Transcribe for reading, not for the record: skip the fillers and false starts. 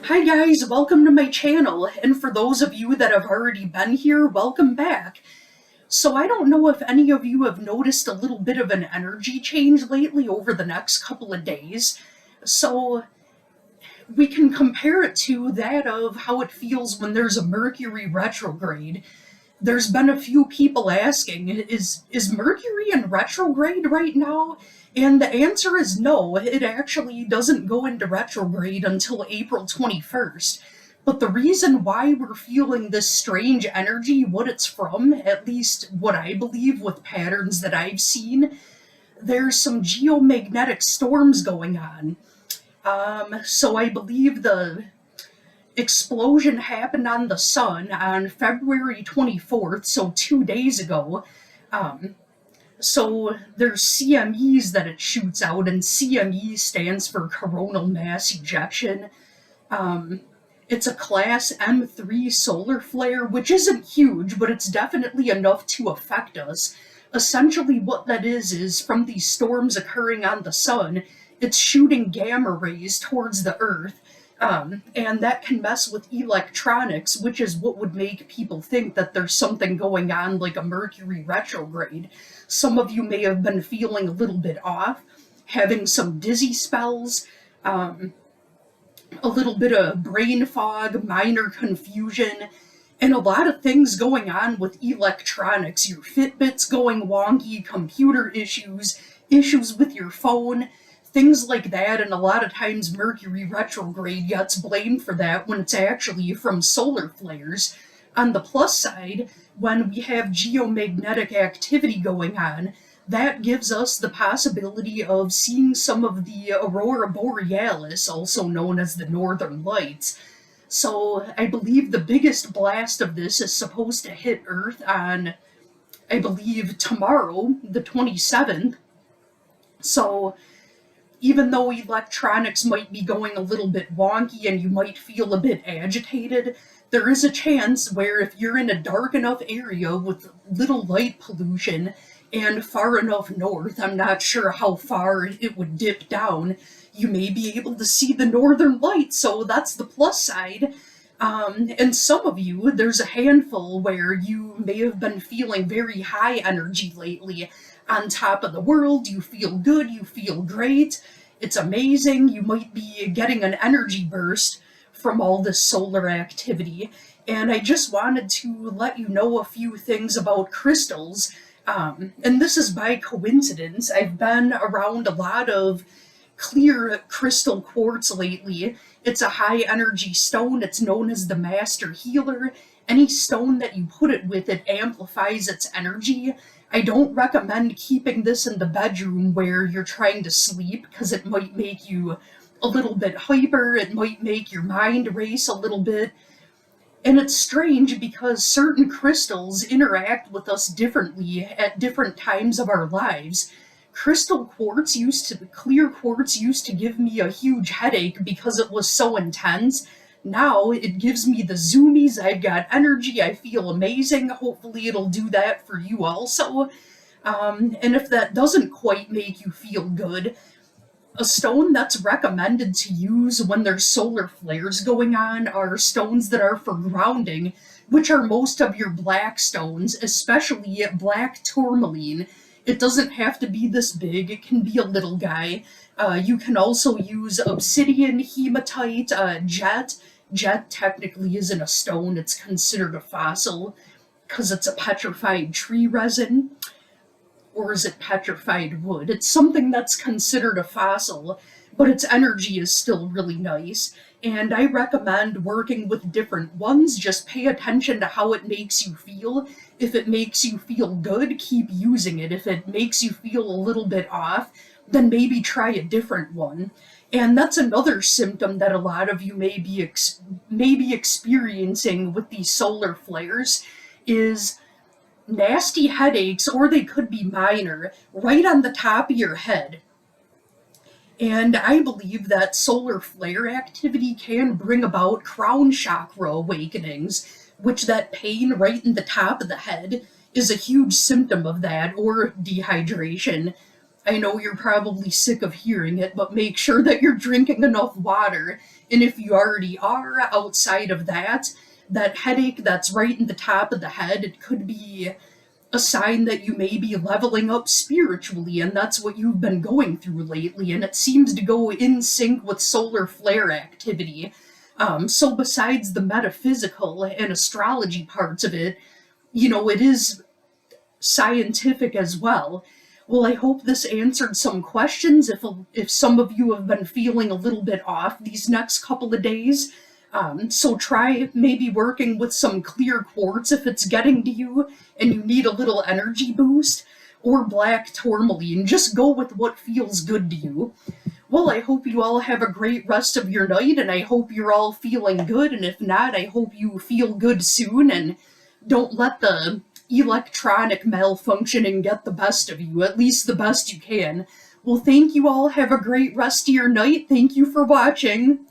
Hi guys, welcome to my channel, and for those of you that have already been here, welcome back. So I don't know if any of you have noticed a little bit of an energy change lately over the next couple of days. So we can compare it to that of how it feels when there's a Mercury retrograde. There's been a few people asking, is Mercury in retrograde right now? And the answer is no, it actually doesn't go into retrograde until April 21st. But the reason why we're feeling this strange energy, what it's from, at least what I believe with patterns that I've seen, there's some geomagnetic storms going on. So I believe the explosion happened on the sun on February 24th, so 2 days ago. Um, so there's CMEs that it shoots out, and CME stands for coronal mass ejection. Um, it's a class M3 solar flare, which isn't huge, but it's definitely enough to affect us. Essentially, what that is from these storms occurring on the sun, it's shooting gamma rays towards the Earth, and that can mess with electronics, which is what would make people think that there's something going on like a Mercury retrograde. Some of you may have been feeling a little bit off, having some dizzy spells, um, a little bit of brain fog, minor confusion, and a lot of things going on with electronics. Your Fitbit's going wonky, computer issues, issues with your phone, things like that. And a lot of times Mercury retrograde gets blamed for that when it's actually from solar flares. On the plus side, when we have geomagnetic activity going on, that gives us the possibility of seeing some of the aurora borealis, also known as the northern lights. So I believe the biggest blast of this is supposed to hit Earth on, I believe, tomorrow, the 27th. So even though electronics might be going a little bit wonky and you might feel a bit agitated, there is a chance where if you're in a dark enough area with little light pollution and far enough north, I'm not sure how far it would dip down, you may be able to see the northern lights, so that's the plus side. And some of you, there's a handful where you may have been feeling very high energy lately, on top of the world, you feel good, you feel great, it's amazing, you might be getting an energy burst from all this solar activity. And I just wanted to let you know a few things about crystals. And this is by coincidence. I've been around a lot of clear crystal quartz lately. It's a high energy stone. It's known as the master healer. Any stone that you put it with, it amplifies its energy. I don't recommend keeping this in the bedroom where you're trying to sleep because it might make you a little bit hyper. It might make your mind race a little bit. And it's strange because certain crystals interact with us differently at different times of our lives. Clear quartz used to give me a huge headache because it was so intense. Now it gives me the zoomies, I've got energy, I feel amazing. Hopefully it'll do that for you also. And if that doesn't quite make you feel good, a stone that's recommended to use when there's solar flares going on are stones that are for grounding, which are most of your black stones, especially black tourmaline. It doesn't have to be this big, it can be a little guy. You can also use obsidian, hematite, jet. Jet technically isn't a stone, it's considered a fossil because it's a petrified tree resin. Or is it petrified wood? It's something that's considered a fossil, but its energy is still really nice. And I recommend working with different ones. Just pay attention to how it makes you feel. If it makes you feel good, keep using it. If it makes you feel a little bit off, then maybe try a different one. And that's another symptom that a lot of you may be experiencing with these solar flares is nasty headaches, or they could be minor, right on the top of your head. And I believe that solar flare activity can bring about crown chakra awakenings, which that pain right in the top of the head is a huge symptom of that, or dehydration. I know you're probably sick of hearing it, but make sure that you're drinking enough water. And if you already are, outside of that, that headache that's right in the top of the head, it could be a sign that you may be leveling up spiritually, and that's what you've been going through lately, and it seems to go in sync with solar flare activity. So, besides the metaphysical and astrology parts of it, it is scientific as well. Well, I hope this answered some questions. If some of you have been feeling a little bit off these next couple of days, so try maybe working with some clear quartz if it's getting to you and you need a little energy boost, or black tourmaline. Just go with what feels good to you. Well, I hope you all have a great rest of your night, and I hope you're all feeling good. And if not, I hope you feel good soon, and don't let the electronic malfunctioning get the best of you, at least the best you can. Well, thank you all. Have a great rest of your night. Thank you for watching.